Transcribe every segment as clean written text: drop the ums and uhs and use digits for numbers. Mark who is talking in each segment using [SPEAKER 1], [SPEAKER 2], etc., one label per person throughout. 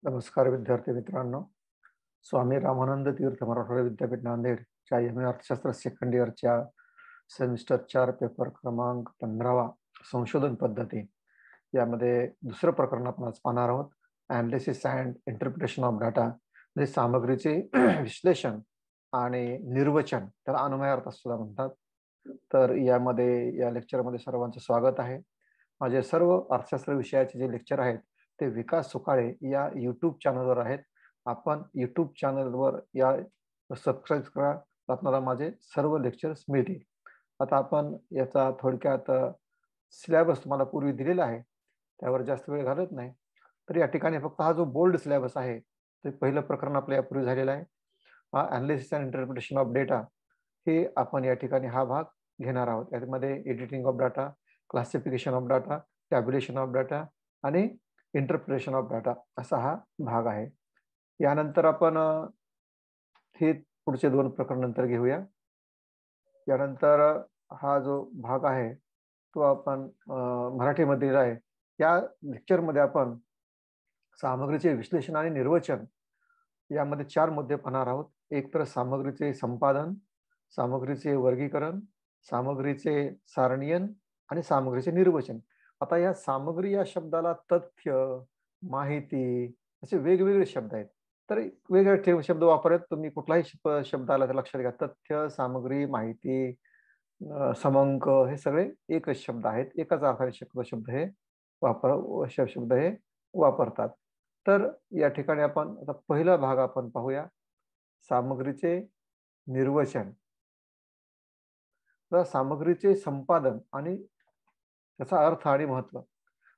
[SPEAKER 1] नमस्कार विद्यार्थी मित्रांनो. स्वामी रामानंद तीर्थ मराठवाडा विद्यापीठ नांदेडच्या एम.ए. अर्थशास्त्र सेकंड इयरच्या सेमिस्टर 4 पेपर क्रमांक 15वा संशोधन पद्धती यामध्ये दुसरं प्रकरण आपण आज पाहणार आहोत. Analysis and interpretation of data, म्हणजे सामग्रीचे विश्लेषण आणि निर्वचन, त्याला अन्वयार्थ सुद्धा म्हणतात. तर या लेक्चरमध्ये सर्वांचं स्वागत आहे. माझे सर्व अर्थशास्त्र विषयाचे जे लेक्चर आहेत ते विकास सुकाळे या यूट्यूब चॅनलवर आहेत. आपण यूट्यूब चॅनलवर या सबस्क्राईब करा, आपल्याला माझे सर्व लेक्चर्स मिळतील. आता आपण याचा थोडक्यात सिलेबस तुम्हाला पूर्वी दिलेला आहे, त्यावर जास्त वेळ घालत नाही. तर या ठिकाणी फक्त हा जो बोल्ड सिलेबस आहे ते पहिलं प्रकरण आपल्या यापूर्वी झालेलं आहे. Analysis and interpretation of data, हे आपण या ठिकाणी हा भाग घेणार आहोत. यामध्ये editing of data, classification of data, tabulation of data आणि इंटरप्रिटेशन ऑफ डाटा असा हा भाग आहे. यानंतर आपण हे पुढचे 2 प्रकरण नंतर घेऊया. यानंतर हा जो भाग आहे तो आपण मराठीमध्ये दिला आहे. या लेक्चरमध्ये आपण सामग्रीचे विश्लेषण आणि निर्वचन यामध्ये 4 मुद्दे पाहणार आहोत. एक तर सामग्रीचे संपादन, सामग्रीचे वर्गीकरण, सामग्रीचे सारणीयन आणि सामग्रीचे निर्वचन. आता या सामग्री या शब्दाला तथ्य, माहिती असे वेगवेगळे शब्द आहेत. तर वेगवेगळे शब्द वापरत तुम्ही कुठलाही शब्द आला तर लक्षात घ्या. तथ्य, सामग्री, माहिती, समंक हे सगळे एकच शब्द आहेत. एकाच अर्थाने शब्द हे शब्द हे वापरतात. तर या ठिकाणी आपण आता पहिला भाग आपण पाहूया, सामग्रीचे निर्वचन. तर सामग्रीचे संपादन आणि त्याचा अर्थ आणि महत्व.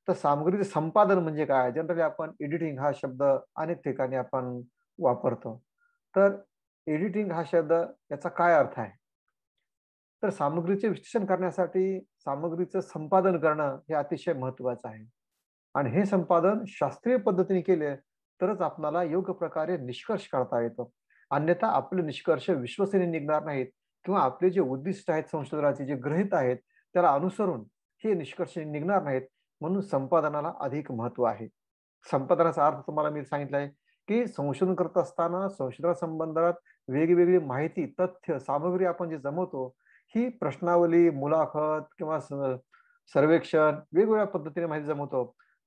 [SPEAKER 1] तर सामग्रीचे संपादन म्हणजे काय? जनरली आपण एडिटिंग हा शब्द अनेक ठिकाणी आपण वापरतो. तर एडिटिंग हा शब्द याचा काय अर्थ आहे? तर सामग्रीचे विश्लेषण करण्यासाठी सामग्रीचं संपादन करणं हे अतिशय महत्त्वाचं आहे. आणि हे संपादन शास्त्रीय पद्धतीने केले तरच आपल्याला योग्य प्रकारे निष्कर्ष काढता येतो. अन्यथा आपले निष्कर्ष विश्वसनीय निघणार नाहीत किंवा आपले जे उद्दिष्ट आहेत संशोधनाचे, जे गृहीत आहेत त्याला अनुसरून हे निष्कर्ष निघणार नाहीत. म्हणून संपादनाला अधिक महत्व आहे. संपादनाचा अर्थ तुम्हाला मी सांगितलं आहे की संशोधन करत असताना संशोधनासंबंधात वेगवेगळी माहिती, तथ्य, सामग्री आपण जे जमवतो, ही प्रश्नावली, मुलाखत किंवा सर्वेक्षण वेगवेगळ्या पद्धतीने माहिती जमवतो.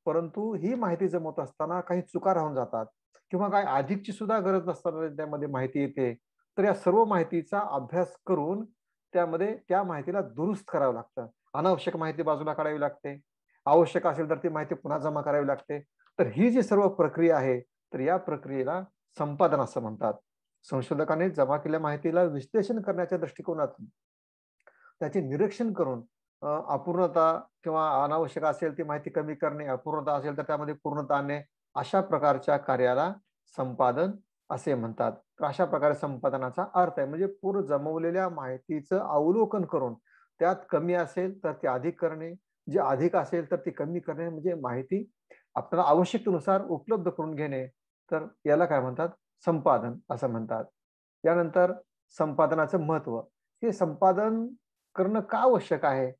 [SPEAKER 1] परंतु ही माहिती जमवत असताना काही चुका राहून जातात किंवा काय अधिकची सुद्धा गरज नसताना त्यामध्ये माहिती येते. तर या सर्व माहितीचा अभ्यास करून त्यामध्ये त्या माहितीला दुरुस्त करावं लागतं. अनावश्यक माहिती बाजूला काढावी लागते. आवश्यक असेल तर ती माहिती पुन्हा जमा करावी लागते. तर ही जी सर्व प्रक्रिया आहे, तर या प्रक्रियेला संपादन असं म्हणतात. संशोधकाने जमा केलेल्या माहितीला विश्लेषण करण्याच्या दृष्टिकोनातून त्याचे निरीक्षण करून अपूर्णता किंवा अनावश्यक असेल ती माहिती कमी करणे, अपूर्णता असेल तर त्यामध्ये पूर्णता आणणे, अशा प्रकारच्या कार्याला संपादन असे म्हणतात. तर अशा प्रकारे संपादनाचा अर्थ आहे, म्हणजे पूर्ण जमवलेल्या माहितीचं अवलोकन करून त्यात कमी असेल तर ती अधिक करणे, जे अधिक असेल तर ती कमी करणे, म्हणजे माहिती आपल्याला आवश्यकतेनुसार उपलब्ध करून घेणे. तर याला काय म्हणतात? संपादन असं म्हणतात. यानंतर संपादनाचं महत्व. हे संपादन करणं का आवश्यक आहे?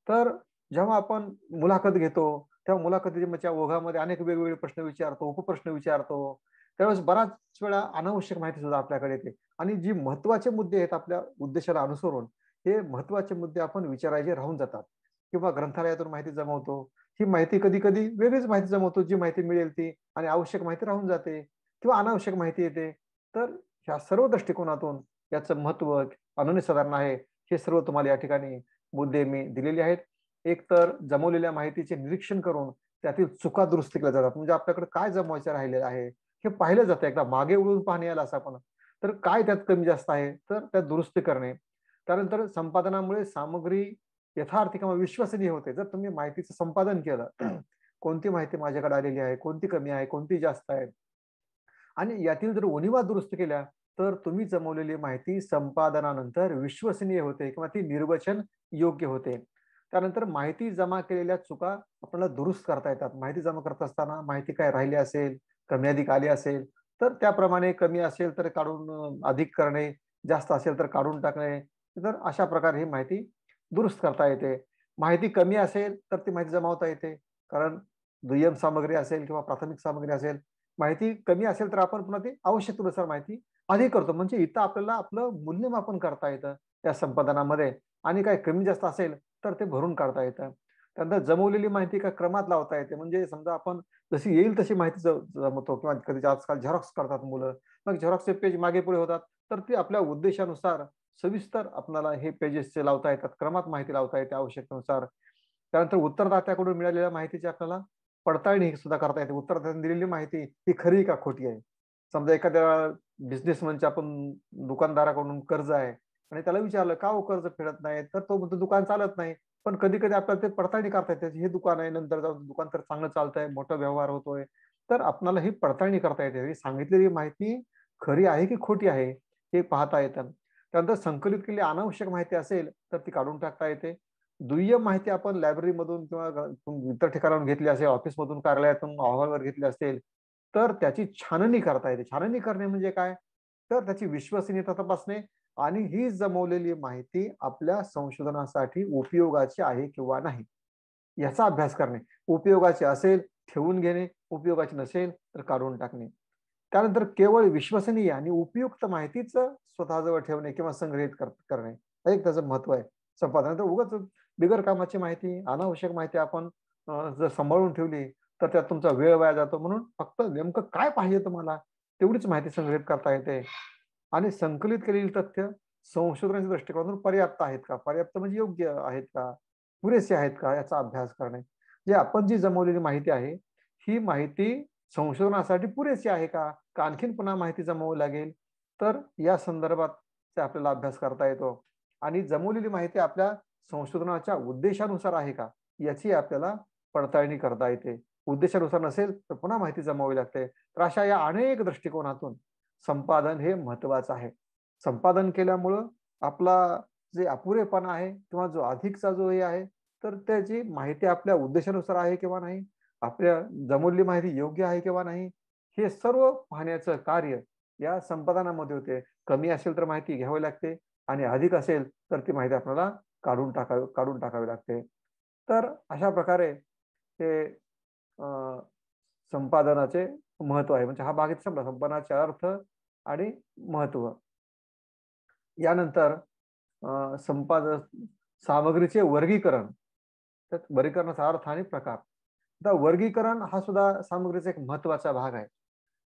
[SPEAKER 1] तर जेव्हा आपण मुलाखत घेतो तेव्हा मुलाखतीच्या ओघामध्ये अनेक वेगवेगळे प्रश्न विचारतो, उपप्रश्न विचारतो. त्यावेळेस बराच वेळा अनावश्यक माहिती सुद्धा आपल्याकडे येते आणि जी महत्वाचे मुद्दे आहेत आपल्या उद्देशाला अनुसरून, हे महत्वाचे मुद्दे आपण विचारायचे राहून जातात. किंवा ग्रंथालयातून माहिती जमवतो, ही माहिती कधी कधी वेगळीच माहिती जमवतो, जी माहिती मिळेल ती, आणि आवश्यक माहिती राहून जाते किंवा अनावश्यक माहिती येते. तर ह्या सर्व दृष्टिकोनातून याचं महत्व अनन्यसाधारण आहे. हे सर्व तुम्हाला या ठिकाणी मुद्दे मी दिलेले आहेत. एक तर जमवलेल्या माहितीचे निरीक्षण करून त्यातील चुका दुरुस्त केल्या जातात, म्हणजे आपल्याकडे काय जमवायचं राहिलेलं आहे हे पाहिलं जातं. एकदा मागे वळून पाहणे याला असं आपण, तर काय त्यात कमी जास्त आहे तर त्यात दुरुस्ती करणे. त्यानंतर संपादनामुळे सामग्री यथार्थ किंवा विश्वसनीय होते. जर तुम्ही माहितीचं संपादन केलं कोणती माहिती माझ्याकडे आलेली आहे, कोणती कमी आहे, कोणती जास्त आहे, आणि यातील जर उणिवा दुरुस्त केल्या तर तुम्ही जमवलेली माहिती संपादनानंतर विश्वसनीय होते किंवा ती निर्वचन योग्य होते. त्यानंतर माहिती जमा केलेल्या चुका आपल्याला दुरुस्त करता येतात. माहिती जमा करत असताना माहिती काय राहिली असेल, कमी अधिक आली असेल तर त्याप्रमाणे कमी असेल तर काढून अधिक करणे, जास्त असेल तर काढून टाकणे. तर अशा प्रकारे ही माहिती दुरुस्त करता येते. माहिती कमी असेल तर ती माहिती जमावता येते, कारण दुय्यम सामग्री असेल किंवा प्राथमिक सामग्री असेल माहिती कमी असेल तर आपण पुन्हा ती आवश्यकतेनुसार माहिती अधिक करतो. म्हणजे इथं आपल्याला आपलं मूल्यमापन करता येतं त्या संपादनामध्ये आणि काही कमी जास्त असेल तर ते भरून काढता येतं. त्यानंतर जमवलेली माहिती एका क्रमात लावता येते. म्हणजे समजा आपण जशी येईल तशी माहिती जमवतो किंवा कधी आजकाल झेरॉक्स करतात मुलं. मग झेरॉक्सचे पेज मागे-पुढे होतात. तर ते आपल्या उद्देशानुसार सविस्तर आपल्याला हे पेजेसचे लावता येतात. क्रमात माहिती लावता येते आवश्यकतेनुसार. त्यानंतर उत्तरदात्याकडून मिळालेल्या माहितीची आपल्याला पडताळणी सुद्धा करता येते. उत्तरदात्याने दिलेली माहिती ही खरी का खोटी आहे. समजा एखाद्या बिझनेसमनचे आपण दुकानदाराकडून कर्ज आहे आणि त्याला विचारलं, "का हो कर्ज फेडत नाही?" तर तो म्हणतो, "दुकान चालत नाही." पण कधी-कधी आपल्याला ते पडताळणी करता येते. हे दुकान आहे, नंतर जाऊन दुकान तर चांगलं चालतंय, मोठा व्यवहार होतोय. तर आपल्याला ही पडताळणी करता येते. ही सांगितलेली माहिती खरी आहे की खोटी आहे, हे पाहता येतं. त्यानंतर संकलित केलेली अनावश्यक माहिती असेल, तर ती काढून टाकता येते. दुय्यम माहिती आपण लायब्ररीमधून किंवा इतर ठिकाणाहून घेतली असेल, ऑफिसमधून, कार्यालयातून अहवालावर घेतली असेल, तर त्याची छाननी करता येते. छाननी करणे म्हणजे काय? तर त्याची विश्वसनीयता तपासणे आणि ही जमवलेली माहिती आपल्या संशोधनासाठी उपयोगाची आहे किंवा नाही, याचा अभ्यास करणे. उपयोगाची असेल, ठेवून घेणे, उपयोगाची नसेल, तर काढून टाकणे. त्यानंतर केवळ विश्वसनीय आणि उपयुक्त माहितीच स्वतःजवळ ठेवणे किंवा संग्रहित करणे. हे एक त्याचं महत्व आहे. संपादन तर उगाच बिगर कामाची माहिती, अनावश्यक माहिती आपण जर सांभाळून ठेवली, तर त्यात तुमचा वेळ वाया जातो. म्हणून फक्त नेमकं काय पाहिजे तुम्हाला, तेवढीच माहिती संग्रहित करता येते. आणि संकलित केलेली तथ्य संशोधनाच्या दृष्टिकोनातून पर्याप्त आहेत का? पर्याप्त म्हणजे योग्य आहेत का? पुरेसे आहेत का? याचा अभ्यास करणे. जे आपण जी जमवलेली माहिती आहे, ही माहिती संशोधनासाठी पुरेशी आहे का? का आणखीन पुन्हा माहिती जमवावी लागेल? तर या संदर्भात ते आपल्याला अभ्यास करता येतो. आणि जमवलेली माहिती आपल्या संशोधनाच्या उद्देशानुसार आहे का? याची आपल्याला पडताळणी करता येते. उद्देशानुसार नसेल तर पुन्हा माहिती जमवावी लागते. तर अशा या अनेक दृष्टिकोनातून संपादन हे महत्वाचं आहे. संपादन केल्यामुळं आपला जे अपुरेपणा आहे किंवा जो अधिकचा जो हे आहे, तर त्याची माहिती आपल्या उद्देशानुसार आहे किंवा नाही, आपल्या जमवलेली माहिती योग्य आहे किंवा नाही, हे सर्व पाहण्याचं कार्य या संपादनामध्ये होते. कमी असेल तर माहिती घ्यावी लागते आणि अधिक असेल तर ती माहिती आपल्याला काढून टाकावी लागते. तर अशा प्रकारे हे संपादनाचे महत्व आहे. म्हणजे हा भाग इथे संपला. संपादनाचे अर्थ आणि महत्व. यानंतर संपादन सामग्रीचे वर्गीकरण. तर वर्गीकरणाचा अर्थ आणि प्रकार. आता वर्गीकरण हा सुद्धा सामग्रीचा एक महत्वाचा भाग आहे.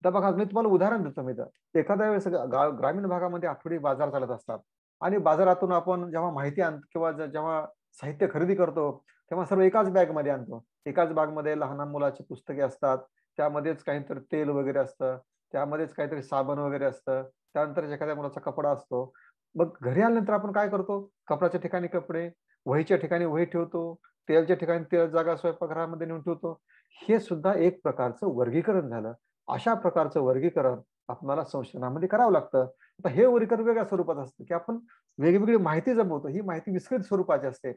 [SPEAKER 1] तर बघा मी तुम्हाला उदाहरण देतो मी इथं. एखाद्या वेळेस ग्रामीण भागामध्ये आठवडी बाजार चालत असतात आणि बाजारातून आपण जेव्हा माहिती आणतो किंवा जेव्हा साहित्य खरेदी करतो, तेव्हा सर्व एकाच बॅगमध्ये आणतो. एकाच बॅगमध्ये लहान मुलाची पुस्तके असतात. त्यामध्येच काहीतरी तेल वगैरे असतं. त्यामध्येच काहीतरी साबण वगैरे असतं. त्यानंतर एखाद्या मुलाचा कपडा असतो. मग घरी आल्यानंतर आपण काय करतो? कपड्याच्या ठिकाणी कपडे, वहीच्या ठिकाणी वही ठेवतो, तेलाच्या ठिकाणी तेल जागा स्वयंपाकघरामध्ये नेऊन ठेवतो. हे सुद्धा एक प्रकारचं वर्गीकरण झालं. अशा प्रकारचं वर्गीकरण आपल्याला संशोधनामध्ये करावं लागतं. आता हे वर्गीकरण वेगळ्या स्वरूपात असतं, की आपण वेगवेगळी माहिती जमवतो. ही माहिती विस्कळीत स्वरूपाची असते.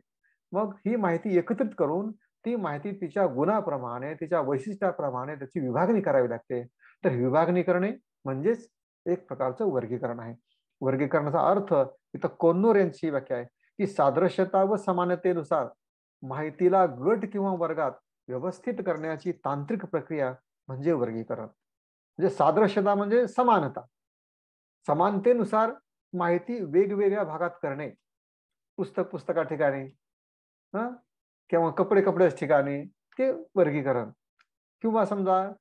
[SPEAKER 1] मग ही माहिती एकत्रित करून ती माहिती तिच्या गुणाप्रमाणे, तिच्या वैशिष्ट्याप्रमाणे त्याची विभागणी करावी लागते. तर विभागणी करणे म्हणजेच एक प्रकारचं वर्गीकरण आहे. वर्गीकरणाचा अर्थ इथं कोन्नूर यांची व्याख्या आहे, की सादृश्यता व समानतेनुसार माहितीला गट किंवा वर्गात व्यवस्थित करण्याची तांत्रिक प्रक्रिया म्हणजे वर्गीकरण. म्हणजे सादृश्यता म्हणजे समानता. समानतेनुसार माहिती वेगवेगळ्या भागात करणे. पुस्तका ठिकाणी हं, किंवा कपड्याच्या ठिकाणी ते वर्गीकरण. किंवा समजा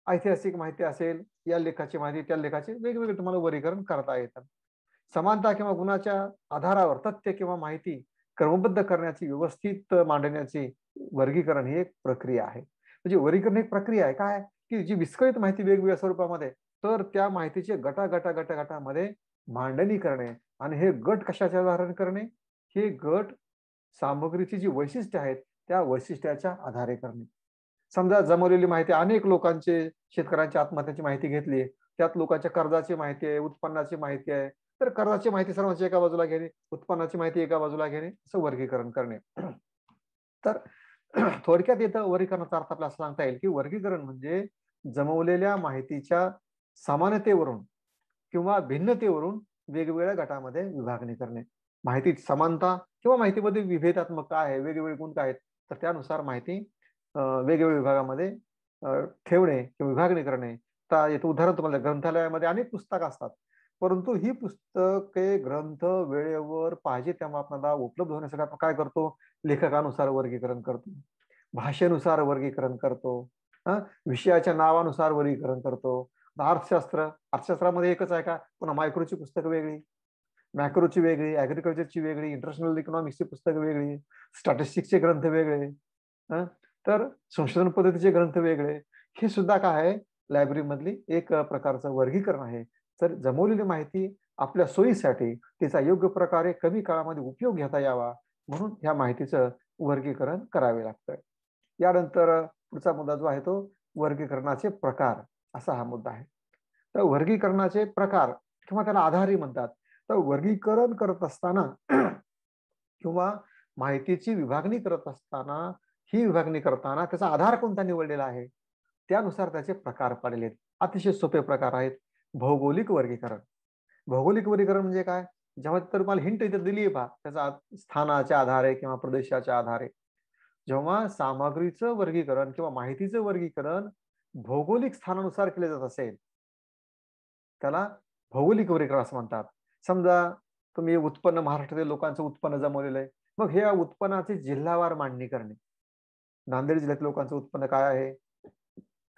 [SPEAKER 1] ऐतिहासिक माहिती असेल, या लेखाची माहिती, त्या लेखाचे वेगवेगळे तुम्हाला वर्गीकरण करता येतं. समानता किंवा गुणाच्या आधारावर तथ्य किंवा माहिती क्रमबद्ध करण्याची, व्यवस्थित मांडण्याची वर्गीकरण ही एक प्रक्रिया आहे. म्हणजे वर्गीकरण एक प्रक्रिया आहे. काय? की जी विस्कळीत माहिती वेगवेगळ्या स्वरूपामध्ये, तर त्या माहितीचे गटामध्ये मांडणी करणे आणि हे गट कशाचे आधारे करणे? हे गट सामग्रीची जी वैशिष्ट्ये आहेत, त्या वैशिष्ट्याच्या आधारे करणे. समजा जमवलेली माहिती अनेक लोकांचे शेतकऱ्यांच्या आत्महत्याची माहिती घेतली. त्यात लोकांच्या कर्जाची माहिती आहे, उत्पन्नाची माहिती आहे. तर कर्जाची माहिती सर्वांची एका बाजूला घेणे, उत्पन्नाची माहिती एका बाजूला घेणे, असं वर्गीकरण करणे. तर थोडक्यात इथं वर्गीकरणाचा अर्थ आपल्याला असं सांगता येईल, की वर्गीकरण म्हणजे जमवलेल्या माहितीच्या समानतेवरून किंवा भिन्नतेवरून वेगवेगळ्या गटामध्ये विभागणी करणे. माहितीत समानता किंवा माहितीमध्ये विभेदात्मक काय आहे, वेगवेगळे गुण काय आहेत, तर त्यानुसार माहिती वेगवेगळ्या विभागामध्ये ठेवणे किंवा विभागणी करणे याचं उदाहरण तुम्हाला, ग्रंथालयामध्ये अनेक पुस्तकं असतात, परंतु ही पुस्तके ग्रंथ वेळेवर पाहिजे तेव्हा आपल्याला उपलब्ध होण्यासाठी आपण काय करतो, लेखकानुसार वर्गीकरण करतो, भाषेनुसार वर्गीकरण करतो, विषयाच्या नावानुसार वर्गीकरण करतो. अर्थशास्त्रामध्ये एकच आहे का, पुन्हा मायक्रोची पुस्तकं वेगळी, मॅक्रोची वेगळी, ऍग्रिकल्चरची वेगळी, इंटरनॅशनल इकॉनॉमिक्सची पुस्तकं वेगळी, स्टॅटिस्टिक्सचे ग्रंथ वेगळे, तर संशोधन पद्धतीचे ग्रंथ वेगळे. हे सुद्धा काय आहे, लायब्ररीमधली एक प्रकारचं वर्गीकरण आहे. तर जमवलेली माहिती आपल्या सोयीसाठी तिचा योग्य प्रकारे कमी काळामध्ये उपयोग घेता यावा म्हणून ह्या माहितीचं वर्गीकरण करावे लागतं. यानंतर पुढचा मुद्दा जो आहे तो वर्गीकरणाचे प्रकार, असा हा मुद्दा आहे. तर वर्गीकरणाचे प्रकार किंवा त्याला आधारही म्हणतात. तर वर्गीकरण करत असताना किंवा माहितीची विभागणी करत असताना, ही विभागणी करताना त्याचा आधार कोणता निवडलेला आहे, त्यानुसार त्याचे प्रकार पडलेले आहेत. अतिशय सोपे प्रकार आहेत. भौगोलिक वर्गीकरण. भौगोलिक वर्गीकरण म्हणजे काय, जेव्हा तर मला हिंट इथे दिली आहे पहा, त्याचा स्थानाच्या आधारे किंवा प्रदेशाच्या आधारे जेव्हा सामग्रीचं वर्गीकरण किंवा माहितीचं वर्गीकरण भौगोलिक स्थानानुसार केले जात असेल, त्याला भौगोलिक वर्गीकरण असं म्हणतात. समजा तुम्ही उत्पन्न, महाराष्ट्रातील लोकांचं उत्पन्न जमवलेलं आहे, मग हे उत्पन्नाची जिल्हावार मांडणी करणे. नांदेड जिल्ह्यातील लोकांचं उत्पन्न काय आहे,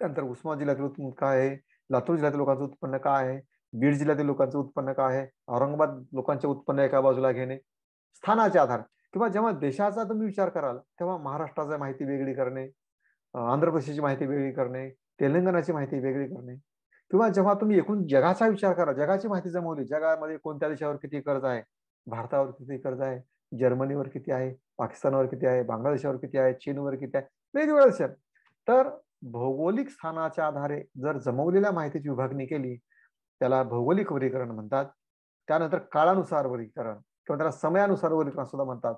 [SPEAKER 1] त्यानंतर उस्मानाबाद जिल्ह्यातील उत्पन्न काय आहे, लातूर जिल्ह्यातील लोकांचं उत्पन्न काय आहे, बीड जिल्ह्यातील लोकांचं उत्पन्न काय आहे, औरंगाबाद लोकांचे उत्पन्न एका बाजूला घेणे, स्थानाचे आधार. किंवा जेव्हा देशाचा तुम्ही विचार कराल तेव्हा महाराष्ट्राची माहिती वेगळी करणे, आंध्र प्रदेशची माहिती वेगळी करणे, तेलंगणाची माहिती वेगळी करणे. किंवा जेव्हा तुम्ही एकूण जगाचा विचार करा, जगाची माहिती जमवली, जगामध्ये कोणत्या देशावर किती कर्ज आहे, भारतावर किती कर्ज आहे, जर्मनीवर किती आहे, पाकिस्तानवर किती आहे, बांगलादेशावर किती आहे, चीनवर किती आहे, वेगवेगळ्या देशात. तर भौगोलिक स्थानाच्या आधारे जर जमवलेल्या माहितीची विभागणी केली त्याला भौगोलिक वर्गीकरण म्हणतात. त्यानंतर काळानुसार वर्गीकरण किंवा त्याला समयानुसार वर्गीकरण सुद्धा म्हणतात.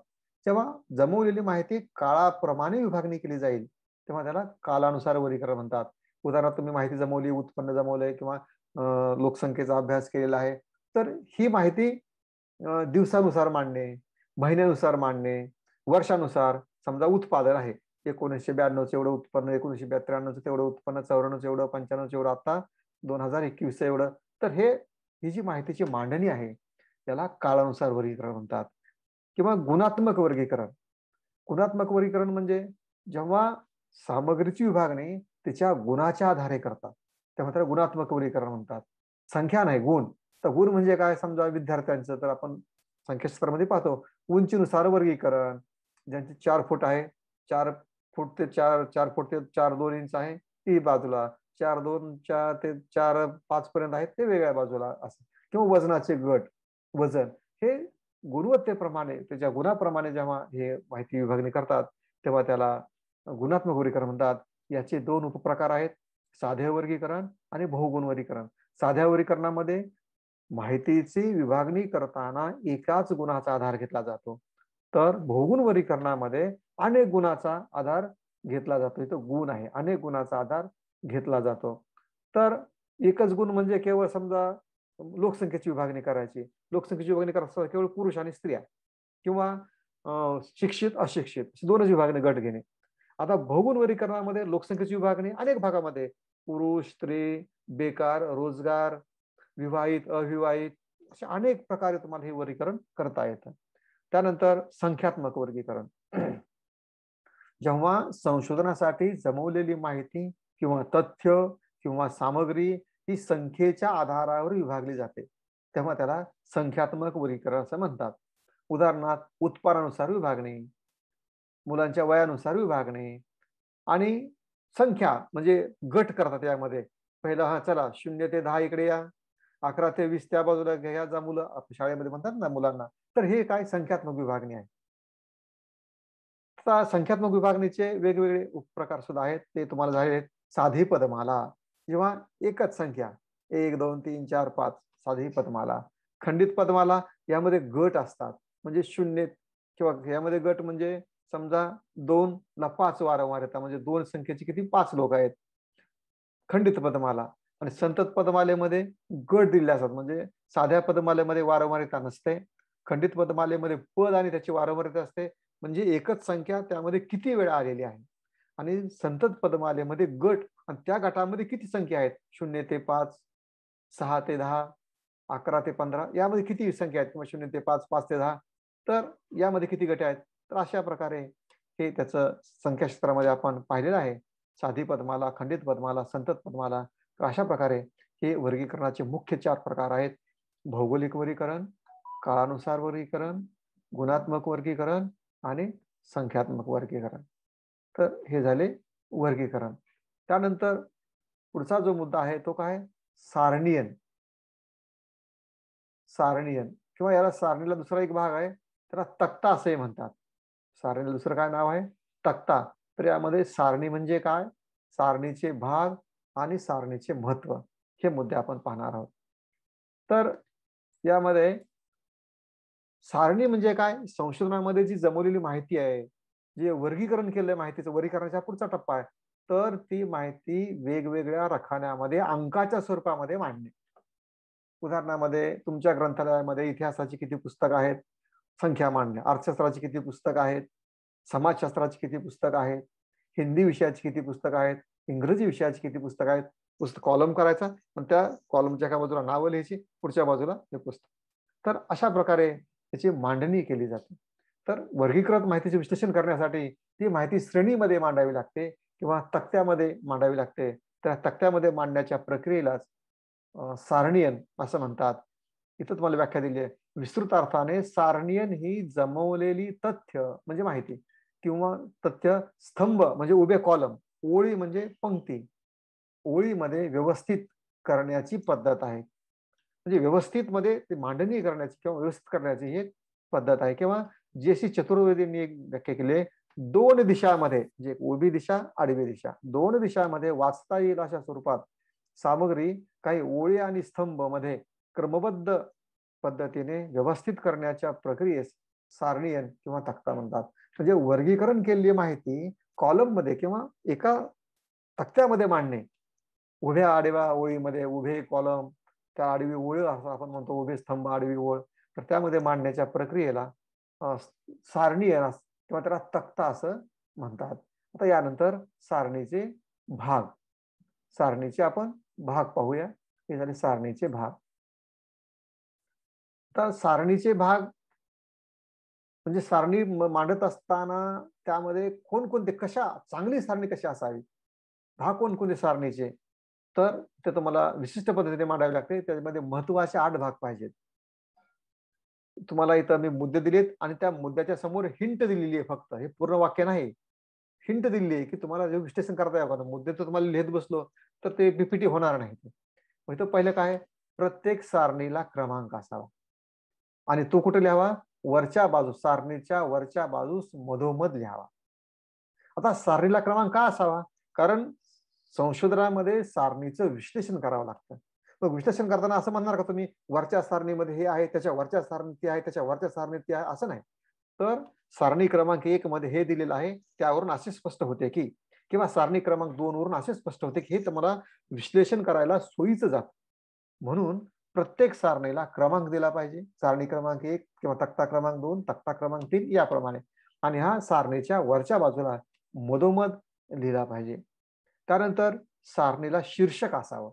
[SPEAKER 1] जेव्हा जमवलेली माहिती काळाप्रमाणे विभागणी केली जाईल तेव्हा त्याला कालानुसार वर्गीकरण म्हणतात. उदाहरणार्थ तुम्ही माहिती जमवली, उत्पन्न जमवलंय किंवा लोकसंख्येचा अभ्यास केलेला आहे, तर ही माहिती दिवसानुसार मांडणे, महिन्यानुसार मांडणे, वर्षानुसार. समजा उत्पादन आहे, 1992चं एवढं उत्पन्न, 1993चं तेवढं उत्पन्न, 94चं एवढं, 95चं एवढं, आता 2021चं एवढं. तर ही जी माहितीची मांडणी आहे त्याला काळानुसार वर्गीकरण म्हणतात. किंवा गुणात्मक वर्गीकरण. गुणात्मक वर्गीकरण म्हणजे जेव्हा सामग्रीची विभागणी तिच्या गुणाच्या आधारे करतात तेव्हा त्याला गुणात्मक वर्गीकरण म्हणतात. संख्या नाही, गुण. तर गुण म्हणजे काय, समजा विद्यार्थ्यांचं तर आपण संख्याशास्त्रामध्ये पाहतो उंचीनुसार वर्गीकरण. ज्यांचे 4 फूट आहे, 4 फूट ते 4 इंच आहे ती बाजूला, 4 ते 4-5 पर्यंत आहेत ते वेगळ्या बाजूला असं. किंवा वजनाचे गट, वजन हे गुणवत्तेप्रमाणे, त्याच्या गुणाप्रमाणे जेव्हा हे माहिती विभागणी करतात तेव्हा त्याला गुणात्मक वर्गीकरण म्हणतात. याचे 2 उपप्रकार आहेत, साधे वर्गीकरण आणि बहुगुण वर्गीकरण. साध्या वर्गीकरणामध्ये माहितीची विभागणी करताना एकाच गुणाचा आधार घेतला जातो, तर बहुगुण वर्गीकरणामध्ये अनेक गुणाचा आधार घेतला जातो. इथं गुण आहे, अनेक गुणाचा आधार घेतला जातो. तर एकच गुण म्हणजे केवळ समजा लोकसंख्येची विभागणी करायची, लोकसंख्येची विभागणी करत केवळ पुरुष आणि स्त्रिया किंवा शिक्षित अशिक्षित दोनच विभागणी गट घेणे. आता बहुगुण वर्गीकरणामध्ये लोकसंख्येची विभागणी अनेक भागामध्ये, पुरुष, स्त्री, बेकार, रोजगार, विवाहित, अविवाहित, अशा अनेक प्रकारे तुम्हाला हे वर्गीकरण करता येतं. त्यानंतर संख्यात्मक वर्गीकरण. जेव्हा संशोधनासाठी जमवलेली माहिती किंवा तथ्य किंवा सामग्री ही संख्येच्या आधारावर विभागली जाते तेव्हा त्याला संख्यात्मक वर्गीकरण असं म्हणतात. उदाहरणार्थ उत्पन्नानुसार विभागणी, मुलांच्या वयानुसार विभागणी आणि संख्या म्हणजे गट करतात यामध्ये. पहिला हा चला 0 ते 10 इकडे या, 11 ते 20 त्या बाजूला घ्या जा मुलं, शाळेमध्ये म्हणतात ना मुलांना. तर हे काय संख्यात्मक विभागणी आहे. संख्यात्मक विभागणीचे वेगवेगळे उपप्रकार सुद्धा आहेत, ते तुम्हाला झाले आहेत. साधी पदमाला, जेव्हा एकच संख्या 1 2 3 4 5 साधी पदमाला. खंडित पदमाला यामध्ये गट असतात, म्हणजे शून्य किंवा यामध्ये गट म्हणजे समजा 2 ला 5 वारंवार येतात, म्हणजे 2 संख्येची किती 5 लोक आहेत, खंडित पदमाला. आणि संतत पदमालेमध्ये गट दिले असतात, म्हणजे साध्या पदमालेमध्ये वारंवारिता नसते, खंडित पदमालेमध्ये पद आणि त्याची वारंवारिता असते, म्हणजे एकच संख्या त्यामध्ये किती वेळा आलेली आहे. आणि संतत पदमालेमध्ये गट आणि त्या गटामध्ये किती संख्या आहेत, 0 ते 5, 6 ते 10, 11 ते 15, यामध्ये किती संख्या आहेत, किंवा 0 ते 5, 5 ते 10, तर यामध्ये किती गट आहेत. तर अशा प्रकारे हे त्याचं संख्याशास्त्रामध्ये आपण पाहिलेलं आहे. साधी पदमाला, खंडित पदमाला, संतत पदमाला. तर अशा प्रकारे हे वर्गीकरणाचे मुख्य 4 प्रकार आहेत. भौगोलिक वर्गीकरण, काळानुसार वर्गीकरण, गुणात्मक वर्गीकरण आणि संख्यात्मक वर्गीकरण. तर हे झाले वर्गीकरण. त्यानंतर पुढचा जो मुद्दा आहे तो काय, सारणीयन. सारणीयन किंवा याला सारणीला दुसरा एक भाग आहे, त्याला तक्ता असे म्हणतात. सारणीला दुसरं काय नाव आहे, तक्ता. तर यामध्ये सारणी म्हणजे काय, सारणीचे भाग आणि सारणीचे महत्व, हे मुद्दे आपण पाहणार आहोत. तर यामध्ये सारणी म्हणजे काय, संशोधनामध्ये जी जमवलेली माहिती आहे, जे वर्गीकरण केलेल्या माहितीचं, वर्गीकरणाचा पुढचा टप्पा आहे, तर ती माहिती वेगवेगळ्या रकान्यामध्ये अंकाच्या स्वरूपामध्ये मांडणे. उदाहरणामध्ये तुमच्या ग्रंथालयामध्ये इतिहासाची किती पुस्तकं आहेत, संख्या मांडणे. अर्थशास्त्राची किती पुस्तकं आहेत, समाजशास्त्राची किती पुस्तकं आहेत, हिंदी विषयाची किती पुस्तकं आहेत, इंग्रजी विषयाची किती पुस्तकं आहेत. पुस्तक कॉलम करायचा आणि त्या कॉलमच्या एका बाजूला नावं लिहायची, पुढच्या बाजूला हे पुस्तक. तर अशा प्रकारे त्याची मांडणी केली जाते. तर वर्गीकृत माहितीचे विश्लेषण करण्यासाठी ती माहिती श्रेणीमध्ये मांडावी लागते किंवा तक्त्यामध्ये मांडावी लागते. त्या तक्त्यामध्ये मांडण्याच्या प्रक्रियेलाच सारणीयन असं म्हणतात. इथं तुम्हाला व्याख्या दिली आहे. विस्तृत अर्थाने सारणीयन ही जमवलेली तथ्य म्हणजे माहिती, किंवा तथ्य स्तंभ म्हणजे उभे कॉलम, ओळी म्हणजे पंक्ती, ओळीमध्ये व्यवस्थित करण्याची पद्धत आहे. म्हणजे व्यवस्थित मध्ये ते मांडणी करण्याची किंवा व्यवस्थित करण्याची ही एक पद्धत आहे. किंवा जी अशी चतुर्वेदींनी एक व्याख्या केली, 2 दिशामध्ये, म्हणजे उभी दिशा, आडवी दिशा, 2 दिशामध्ये वाचता येईल अशा स्वरूपात सामग्री काही ओळी आणि स्तंभ मध्ये क्रमबद्ध पद्धतीने व्यवस्थित करण्याच्या प्रक्रियेस सारणीयन किंवा तक्ता म्हणतात. म्हणजे वर्गीकरण केलेली माहिती कॉलम मध्ये किंवा एका तक्त्यामध्ये मांडणे. उभ्या आडव्या ओळीमध्ये उभे कॉलम, त्या आडवी ओळ असं आपण म्हणतो, उभे स्तंभ, आडवी ओळ, तर त्यामध्ये मांडण्याच्या प्रक्रियेला सारणीयन किंवा त्याला तक्ता असं म्हणतात. आता यानंतर सारणीचे भाग. सारणीचे आपण भाग पाहूया. हे झाले सारणीचे भाग. तर सारणीचे भाग म्हणजे सारणी मांडत असताना त्यामध्ये कोणकोणते, कशा, चांगली सारणी कशी असावी, भाग कोणकोणते सारणीचे, तर ते तुम्हाला विशिष्ट पद्धतीने मांडावे लागते. त्यामध्ये महत्वाचे 8 भाग पाहिजेत. तुम्हाला इथं मी मुद्दे दिलेत आणि त्या मुद्द्याच्या समोर हिंट दिलेली आहे. फक्त हे पूर्ण वाक्य नाही, हिंट दिलेली आहे की तुम्हाला जे विश्लेषण करता यावं. मुद्दे तर तुम्हाला लिहित बसलो तर ते पीपीटी होणार नाही. इथं पहिलं काय, प्रत्येक सारणीला क्रमांक असावा आणि तो कुठे लिहावा, वरच्या बाजूस, सारणीच्या वरच्या बाजूस मधोमध लिहावा. आता सारणीला क्रमांक का असावा, कारण संशोधनामध्ये सारणीचं विश्लेषण करावं लागतं. मग विश्लेषण करताना असं म्हणणार का तुम्ही, वरच्या सारणीमध्ये हे आहे, त्याच्या वरच्या सारणीत ते आहे, त्याच्या वरच्या सारणीत ते आहे, असं नाही. तर सारणी क्रमांक 1 मध्ये हे दिलेलं आहे, त्यावरून असे स्पष्ट होते की, किंवा सारणी क्रमांक 2 वरून असे स्पष्ट होते की हे तुम्हाला विश्लेषण करायला सोयीचं जात. म्हणून प्रत्येक सारणीला क्रमांक दिला पाहिजे. सारणी क्रमांक 1 किंवा तक्ता क्रमांक 2, तक्ता क्रमांक 3 याप्रमाणे. आणि हा सारणीच्या वरच्या बाजूला मधोमध लिहिला पाहिजे. त्यानंतर सारणीला शीर्षक असावं.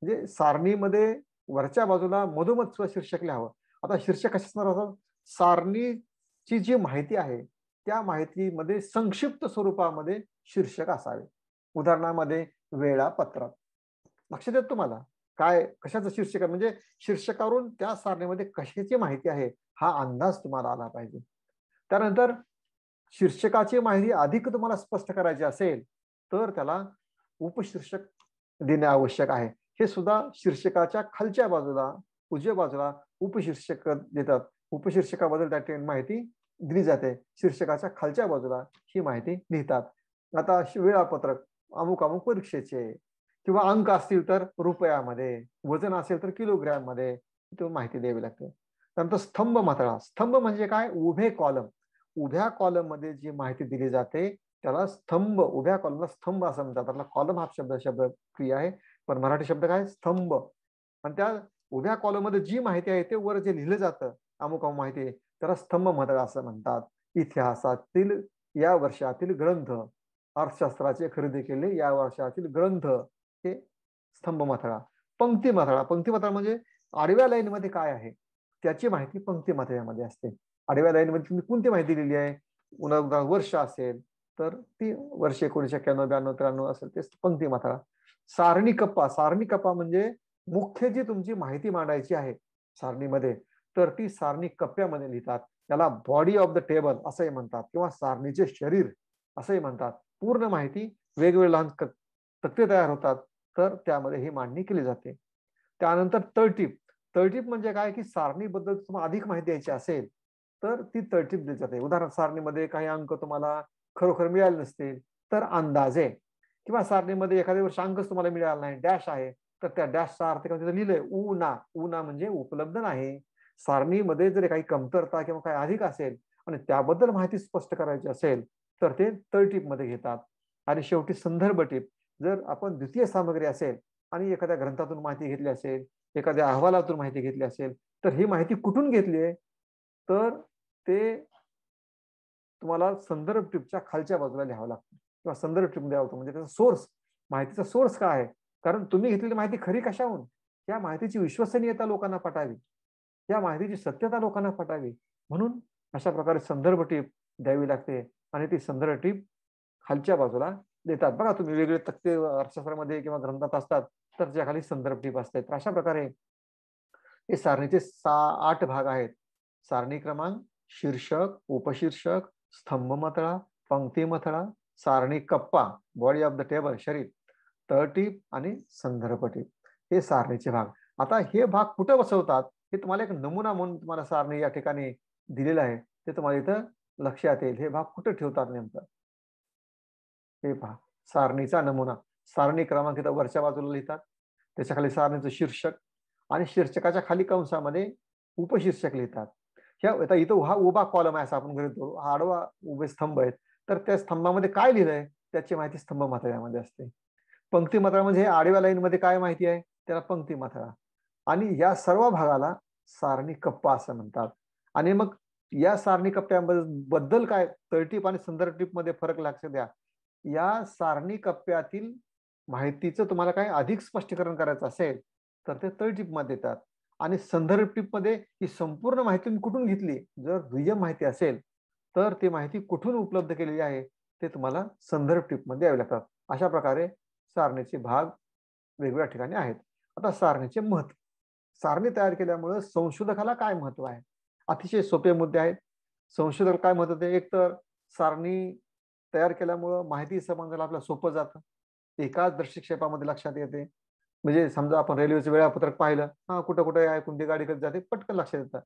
[SPEAKER 1] म्हणजे सारणीमध्ये वरच्या बाजूला मधोमध शीर्षक लिहावं. आता शीर्षक कशा असणार, सारणीची जी माहिती आहे त्या माहितीमध्ये संक्षिप्त स्वरूपामध्ये शीर्षक असावे. उदाहरणामध्ये वेळापत्रक. लक्षात येत तुम्हाला काय, कशाचं शीर्षक आहे, म्हणजे शीर्षकावरून त्या सारणीमध्ये कशाची माहिती आहे हा अंदाज तुम्हाला आला पाहिजे. त्यानंतर शीर्षकाची माहिती अधिक तुम्हाला स्पष्ट करायची असेल तर त्याला उपशीर्षक देणे आवश्यक आहे. हे सुद्धा शीर्षकाच्या खालच्या बाजूला, उजव्या बाजूला उपशीर्षक देतात. उपशीर्षकाबद्दल त्या माहिती दिली जाते. शीर्षकाच्या खालच्या बाजूला ही माहिती लिहितात. आता वेळापत्रक, अमुक अमुक परीक्षेचे, किंवा अंक असतील तर रुपयामध्ये, वजन असेल तर किलोग्रॅम मध्ये तो माहिती द्यावी लागते. त्यानंतर स्तंभ मात्रा. स्तंभ म्हणजे काय, उभे कॉलम. उभ्या कॉलम मध्ये जी माहिती दिली जाते त्याला स्तंभ, उभ्या कॉलमला स्तंभ असं म्हणतात. आपला कॉलम हा शब्द क्रिया आहे, पण मराठी शब्द काय, स्तंभ. आणि त्या उभ्या कॉलम मध्ये जी माहिती आहे ते वर जे लिहिलं जातं, अमुक अमुक माहिती, त्याला स्तंभ मात्रा असं म्हणतात. इतिहासातील या वर्षातील ग्रंथ, अर्थशास्त्राचे खरेदी केले या वर्षातील ग्रंथ हे स्तंभमाथळा. पंक्तिमाथळा, पंक्तिमाथळा म्हणजे आडव्या लाईनमध्ये काय आहे त्याची माहिती पंक्तिमाथळ्यामध्ये असते. आडव्या लाईनमध्ये तुम्ही कोणती माहिती लिहिली आहे, वर्ष असेल तर ती वर्ष 1991, 92, 93 असेल ते पंक्तिमाथळा. सारणी कप्पा, सारणी कप्पा म्हणजे मुख्य जी तुमची माहिती मांडायची आहे सारणीमध्ये, तर ती सारणी कप्प्यामध्ये लिहितात. त्याला बॉडी ऑफ द टेबल असंही म्हणतात किंवा सारणीचे शरीर असंही म्हणतात. पूर्ण माहिती वेगवेगळे लहान तक्ते तयार होतात, तर त्यामध्ये ही मांडणी केली जाते. त्यानंतर तळटीप. तळटीप म्हणजे काय की सारणीबद्दल तुम्हाला अधिक माहिती द्यायची असेल तर ती तळटीप दिली जाते. उदाहरण सारणीमध्ये काही अंक तुम्हाला खरोखर मिळाले नसतील तर अंदाजे, किंवा सारणीमध्ये एखाद्या वर्षी अंकच तुम्हाला मिळाला नाही, डॅश आहे, तर त्या डॅशचा अर्थ काय तिथं लिहिलंय उना, उना म्हणजे उपलब्ध नाही. सारणीमध्ये जर काही कमतरता किंवा काही अधिक असेल आणि त्याबद्दल माहिती स्पष्ट करायची असेल तर ते तळटीप मध्ये घेतात. आणि शेवटी संदर्भ टीप. जर आपण द्वितीय सामग्री असेल आणि एखाद्या ग्रंथातून माहिती घेतली असेल, एखाद्या अहवालातून माहिती घेतली असेल, तर ही माहिती कुठून घेतली आहे, तर ते तुम्हाला संदर्भ टिपच्या खालच्या बाजूला लिहावं लागतं किंवा संदर्भ टिप द्यावं लागतं. म्हणजे त्याचा सोर्स, माहितीचा सोर्स काय आहे, कारण तुम्ही घेतलेली माहिती खरी कशाहून, या माहितीची विश्वसनीयता लोकांना पटावी, या माहितीची सत्यता लोकांना पटावी, म्हणून अशा प्रकारे संदर्भ टीप द्यावी लागते. आणि ती संदर्भ टीप खालच्या बाजूला देतात. बघा तुम्ही वेगवेगळे तक्ते अर्थशास्त्रामध्ये किंवा ग्रंथात असतात तर त्याच्या खाली संदर्भ टीप असते. तर अशा प्रकारे हे सारणीचे 8 भाग आहेत. सारणी क्रमांक, शीर्षक, उपशीर्षक, स्तंभमाथळा, पंक्तिमाथळा, सारणी कप्पा, बॉडी ऑफ द टेबल शरीर, तळटीप आणि संदर्भ टीप, हे सारणीचे भाग. आता हे भाग कुठे बसवतात हे तुम्हाला एक नमुना म्हणून तुम्हाला सारणी या ठिकाणी दिलेलं आहे, ते तुम्हाला इथं लक्षात येईल. हे भाग कुठे ठेवतात नेमकं हे पहा. सारणीचा नमुना, सारणी क्रमांक इथं वरच्या बाजूला लिहितात, त्याच्या खाली सारणीचं शीर्षक आणि शीर्षकाच्या खाली कंसामध्ये उपशीर्षक लिहितात. ह्या इथं हा उभा कॉलम आहे असं आपण गृहीत, हा आडवा उभे स्तंभ आहेत, तर त्या स्तंभामध्ये काय लिहिलंय त्याची माहिती स्तंभ माथळ्यामध्ये असते. पंक्ती माथळा म्हणजे हे आडव्या लाईन मध्ये काय माहिती आहे त्याला पंक्ती माथळा. आणि या सर्व भागाला सारणी कप्पा असं म्हणतात. आणि मग या सारणी कप्प्याबद्दल काय तळटीप आणि संदर्भ टीप मध्ये फरक लक्षात द्या. या सारणी कप्प्यातील माहितीचं तुम्हाला काही अधिक स्पष्टीकरण करायचं असेल तर ते तळटीप मध्ये देतात. आणि संदर्भ टीप मध्ये ही संपूर्ण माहिती तुम्ही कुठून घेतली, जर दुय्यम माहिती असेल तर ती माहिती कुठून उपलब्ध केलेली आहे ते तुम्हाला संदर्भ टीप मध्ये द्यावे लागतात. अशा प्रकारे सारणीचे भाग वेगवेगळ्या ठिकाणी आहेत. आता सारणीचे महत्व. सारणी तयार केल्यामुळे संशोधकाला काय महत्व आहे, अतिशय सोपे मुद्दे आहेत. संशोधकाला काय महत्व आहे, एक तर सारणी तयार केल्यामुळं माहिती समजायला आपल्याला सोपं जातं, एकाच दृष्टिक्षेपामध्ये लक्षात येते. म्हणजे समजा आपण रेल्वेचं वेळापत्रक पाहिलं, हा कुठं कुठे आहे, कोणती गाडी कधी जाते, पटकन लक्षात येतं.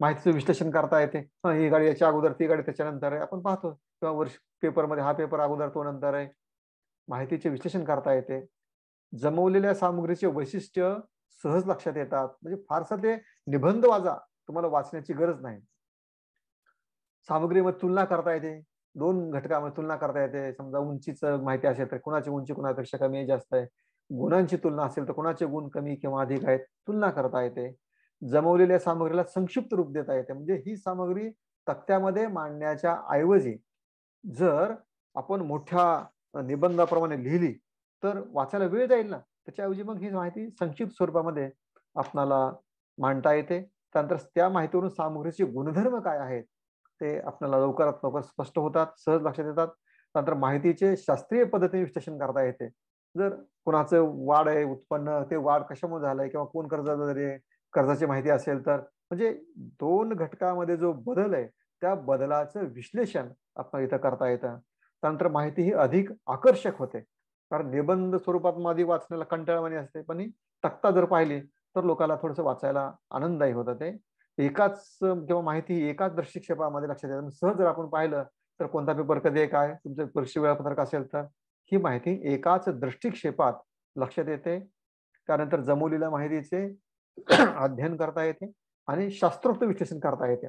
[SPEAKER 1] माहितीचं विश्लेषण करता येते, हा ही गाडी याच्या अगोदर, ती गाडी त्याच्यानंतर आहे, आपण पाहतो किंवा वर्ष पेपरमध्ये हा पेपर अगोदर तो नंतर आहे. माहितीचे विश्लेषण करता येते. जमवलेल्या सामग्रीचे वैशिष्ट्य सहज लक्षात येतात. म्हणजे फारसं ते निबंध वाचा, तुम्हाला वाचण्याची गरज नाही. सामग्रीमध्ये तुलना करता येते, दोन घटकामध्ये तुलना करता येते. समजा उंचीचं माहिती असेल तर कुणाची उंची कुणापेक्षा कमी आहे जास्त आहे, गुणांची तुलना असेल तर कुणाचे गुण कमी किंवा अधिक आहेत, तुलना करता येते. जमवलेल्या सामग्रीला संक्षिप्त रूप देता येते, म्हणजे ही सामग्री तक्त्यामध्ये मांडण्याच्या ऐवजी जर आपण मोठ्या निबंधाप्रमाणे लिहिली तर वाचायला वेळ जाईल ना, त्याच्याऐवजी मग ही माहिती संक्षिप्त स्वरूपामध्ये आपणाला मांडता येते. त्यानंतर त्या माहितीवरून सामग्रीचे गुणधर्म काय आहेत ते आपल्याला लवकरात लवकर स्पष्ट होतात, सहज लक्षात येतात. नंतर माहितीचे शास्त्रीय पद्धतीने विश्लेषण करता येते. जर कोणाचं वाढ आहे, उत्पन्न, ते वाढ कशामुळे झालंय किंवा कोण कर्जदार आहे, कर्जाची माहिती असेल तर, म्हणजे दोन घटकामध्ये जो बदल आहे त्या बदलाचं विश्लेषण आपण इथं करता येतं. त्यानंतर माहिती ही अधिक आकर्षक होते, कारण निबंध स्वरूपात माहिती वाचण्याला कंटाळवाणी असते, पण ही तक्ता जर पाहिली तर लोकांना थोडंसं वाचायला आनंददायी होतं. ते एकाच किंवा माहिती एकाच दृष्टिक्षेपामध्ये लक्षात येतं. सहज जर आपण पाहिलं तर कोणता पेपर कधी आहे, काय तुमचं परीक्षा वेळापत्रक असेल तर ही माहिती एकाच दृष्टिक्षेपात लक्षात येते. त्यानंतर जमवलेल्या माहितीचे अध्ययन करता येते आणि शास्त्रोक्त विश्लेषण करता येते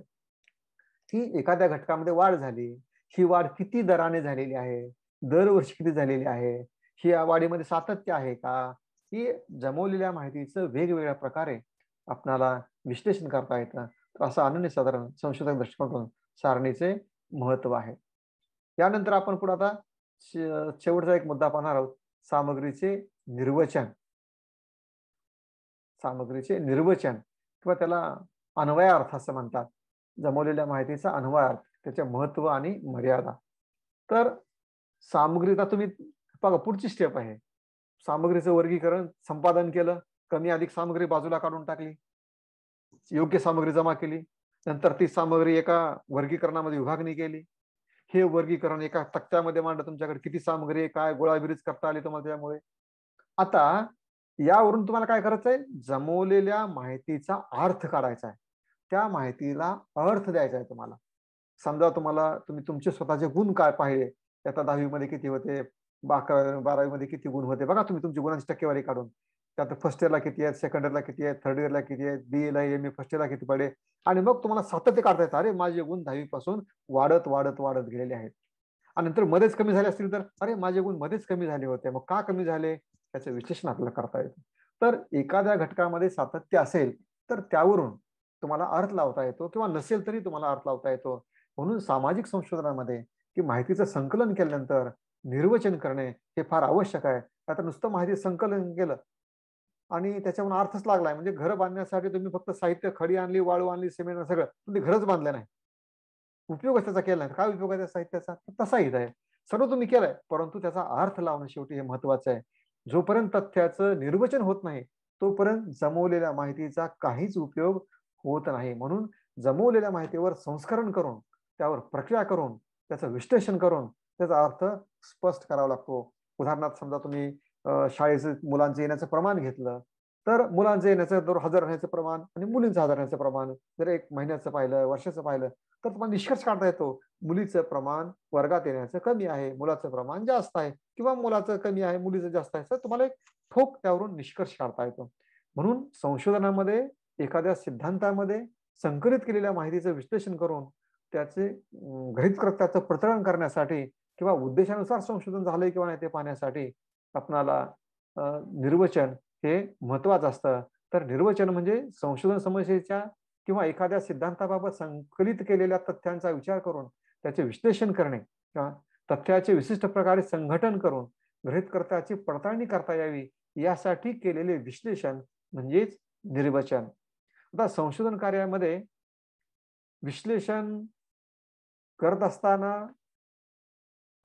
[SPEAKER 1] की एखाद्या घटकामध्ये वाढ झाली, ही वाढ किती दराने झालेली आहे, दरवर्षी किती झालेली आहे, ही या वाढीमध्ये सातत्य आहे का, ही जमवलेल्या माहितीचं वेगवेगळ्या प्रकारे आपणाला विश्लेषण करता येतं. तर असं अनन्यसाधारण संशोधक दृष्टिकोनातून सारणीचे महत्व आहे. यानंतर आपण पुढे आता शेवटचा एक मुद्दा पाहणार आहोत, सामग्रीचे निर्वचन. सामग्रीचे निर्वचन किंवा त्याला अन्वय अर्थ असं म्हणतात. जमवलेल्या माहितीचा अन्वय अर्थ, त्याचे महत्व आणि मर्यादा. तर सामग्रीला तुम्ही बघा, पुढची स्टेप आहे. सामग्रीचं वर्गीकरण, संपादन केलं, कमी अधिक सामग्री बाजूला काढून टाकली, योग्य सामग्री जमा केली, नंतर ती सामग्री एका वर्गीकरणामध्ये विभागणी केली. हे वर्गीकरण एका तक्त्यामध्ये मांडलं, तुमच्याकडे किती सामग्री आहे, काय गोळाबेरीज करता आली तुम्हाला त्यामुळे. आता यावरून तुम्हाला काय करायचं आहे, जमवलेल्या माहितीचा अर्थ काढायचा आहे, त्या माहितीला अर्थ द्यायचा आहे तुम्हाला. समजा तुम्ही तुमचे स्वतःचे गुण काय पाहिले, आता 10वी मध्ये किती होते, 12वी मध्ये किती गुण होते बघा, तुम्ही तुमची गुणांची टक्केवारी काढून. त्यात फर्स्ट इयरला किती आहेत, सेकंड इयरला किती आहेत, थर्ड इयरला किती आहेत, BA ला MA फर्स्ट इयरला किती पडले, आणि मग तुम्हाला सातत्य काढता येतं, अरे माझे गुण 10वी पासून वाढत वाढत वाढत गेलेले आहेत. आणि नंतर मध्येच कमी झाले असतील तर, अरे माझे गुण मध्येच कमी झाले होते, मग का कमी झाले, त्याचं विश्लेषण आपल्याला करता येतं. तर एखाद्या घटकामध्ये सातत्य असेल तर त्यावरून तुम्हाला अर्थ लावता येतो, किंवा नसेल तरी तुम्हाला अर्थ लावता येतो. म्हणून सामाजिक संशोधनामध्ये की माहितीचं संकलन केल्यानंतर निर्वचन करणे हे फार आवश्यक आहे. आता नुसतं माहिती संकलन केलं आणि त्याच्यावरून अर्थच लागलाय, म्हणजे घर बांधण्यासाठी तुम्ही फक्त साहित्य, खडी आणली, वाळू आणली, सिमेंट, सगळं, तुम्ही घरच बांधलं नाही, उपयोगच त्याचा केला नाही. काय उपयोग आहे त्या साहित्याचा, तसा इथं आहे. सर्व तुम्ही केलंय, परंतु त्याचा अर्थ लावणं शेवटी हे महत्वाचं आहे. जोपर्यंत तथ्याचं निर्वचन होत नाही तोपर्यंत जमवलेल्या माहितीचा काहीच उपयोग होत नाही. म्हणून जमवलेल्या माहितीवर संस्करण करून, त्यावर प्रक्रिया करून, त्याचं विश्लेषण करून त्याचा अर्थ स्पष्ट करावा लागतो. उदाहरणार्थ समजा तुम्ही शाळेचं मुलांचं येण्याचं प्रमाण घेतलं, तर मुलांचं येण्याचं दर हजर राहण्याचं प्रमाण आणि मुलींचं हजर राहण्याचं प्रमाण जर 1 महिन्याचं पाहिलं, वर्षाचं पाहिलं, तर तुम्हाला निष्कर्ष काढता येतो, मुलीचं प्रमाण वर्गात येण्याचं कमी आहे, मुलाचं प्रमाण जास्त आहे, किंवा मुलाचं कमी आहे, मुलीचं जास्त आहे. तर तुम्हाला एक ठोक त्यावरून निष्कर्ष काढता येतो. म्हणून संशोधनामध्ये एखाद्या सिद्धांतामध्ये संकलित केलेल्या माहितीचं विश्लेषण करून त्याचे ग्रहितकर्त्याचं प्रतरण करण्यासाठी किंवा उद्देशानुसार संशोधन झालंय किंवा नाही ते पाहण्यासाठी आपणाला निर्वचन हे महत्वाचं असतं. तर निर्वचन म्हणजे संशोधन समस्येच्या किंवा एखाद्या सिद्धांताबाबत संकलित केलेल्या तथ्यांचा विचार करून त्याचे विश्लेषण करणे, किंवा तथ्याचे विशिष्ट प्रकारे संघटन करून ग्रहितकर्त्याची पडताळणी करता यावी यासाठी केलेले विश्लेषण म्हणजेच निर्वचन. आता संशोधन कार्यामध्ये विश्लेषण करत असताना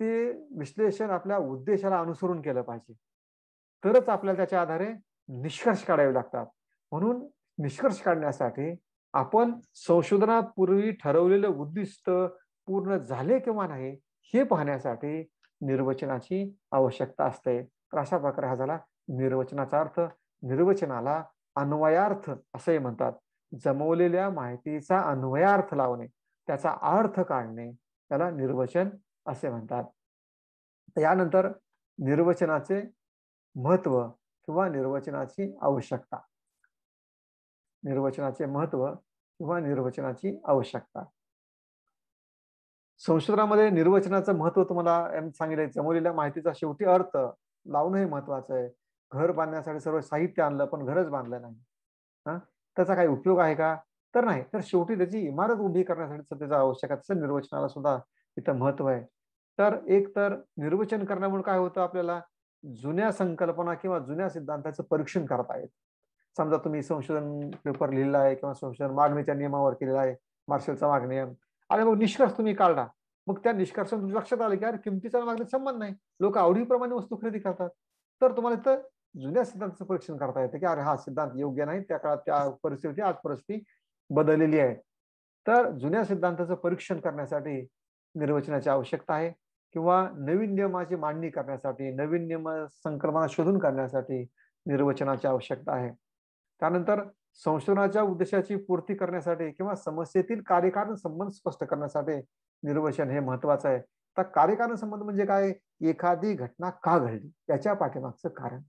[SPEAKER 1] ते विश्लेषण आपल्या उद्देशाला अनुसरून केलं पाहिजे, तरच आपल्याला त्याच्या आधारे निष्कर्ष काढावे लागतात. म्हणून निष्कर्ष काढण्यासाठी आपण संशोधनापूर्वी ठरवलेलं उद्दिष्ट पूर्ण झाले किंवा नाही हे पाहण्यासाठी निर्वचनाची आवश्यकता असते. तर अशा प्रकारे हा झाला निर्वचनाचा अर्थ. निर्वचनाला अन्वयार्थ असे म्हणतात. जमवलेल्या माहितीचा अन्वयार्थ लावणे, त्याचा अर्थ काढणे, त्याला निर्वचन असे म्हणतात. यानंतर निर्वचनाचे महत्व किंवा निर्वचनाची आवश्यकता. निर्वचनाचे महत्व किंवा निर्वचनाची आवश्यकता. संशोधनामध्ये निर्वचनाचं महत्व तुम्हाला सांगितलं, जमवलेल्या माहितीचा शेवटी अर्थ लावणं हे महत्वाचं आहे. घर बांधण्यासाठी सर्व साहित्य आणलं पण घरच बांधलं नाही, त्याचा काही उपयोग आहे का, तर नाही. तर शेवटी त्याची इमारत उभी करण्यासाठी त्याचा आवश्यक आहे. तसं निर्वचनाला सुद्धा इथं महत्व आहे. तर एक तर निर्वचन करण्यामुळे काय होतं, आपल्याला जुन्या संकल्पना किंवा जुन्या सिद्धांताचं परीक्षण करता येतं. समजा तुम्ही संशोधन पेपर लिहिला आहे किंवा संशोधन मागणीच्या नियमावर केलेला आहे, मार्शलचा मागणी नियम, आणि मग निष्कर्ष तुम्ही काढला. मग त्या निष्कर्षातून तुमच्या लक्षात आलं की अरे किमतीचा मागणीचा संबंध नाही, लोक आवडीप्रमाणे वस्तू खरेदी करतात. तर तुम्हाला इथं जुन्या सिद्धांताचं परीक्षण करता येतं की अरे हा सिद्धांत योग्य नाही, त्या काळात त्या परिस्थिती, आज परिस्थिती बदललेली आहे. तर जुन्या सिद्धांताचं परीक्षण करण्यासाठी निर्वचनाची आवश्यकता आहे, किंवा नवीन नियमाची मांडणी करण्यासाठी, नवीन नियम संकल्पना शोधून काढण्यासाठी निर्वचनाची आवश्यकता आहे. त्यानंतर संशोधनाच्या उद्देशाची पूर्ती करण्यासाठी किंवा समस्येतील कार्यकारण संबंध स्पष्ट करण्यासाठी निर्वचन हे महत्वाचं आहे. तर कार्यकारण संबंध म्हणजे काय, एखादी घटना का घडली याच्या पाठीमागचं कारण.